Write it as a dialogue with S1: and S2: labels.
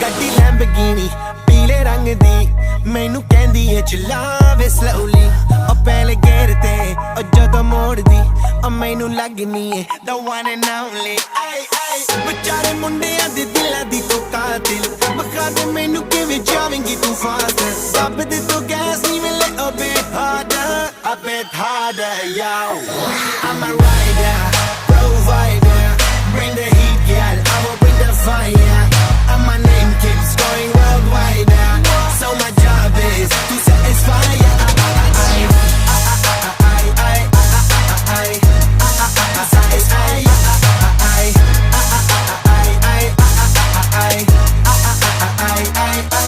S1: ਗੱਡੀ ਲੈਂਬਗੀਨੀ ਪੀਲੇ ਰੰਗ ਦੀ ਮੈਨੂੰ ਕਹਿੰਦੀ ਏ ਚਲਾਵੇ ਸਲੋਲੀ ਉਹ ਪਹਿਲੇ ਗੇਰ ਤੇ ਉਹ ਜਦੋਂ ਮੋੜਦੀ ਉਹ ਮੈਨੂੰ ਲੱਗਨੀ ਏ the one and only ਵਿਚਾਰੇ ਮੁੰਡਿਆਂ ਦੇ ਦਿਲਾਂ ਦੀ ਤੂੰ ਕਾਤਿਲ ਬਖਾ ਦੇ ਮੈਨੂੰ ਕਿਵੇਂ ਜਾਵੇਂਗੀ ਤੂੰ ਫਾਸਟ ਰੱਬ ਦੇ ਤੋਂ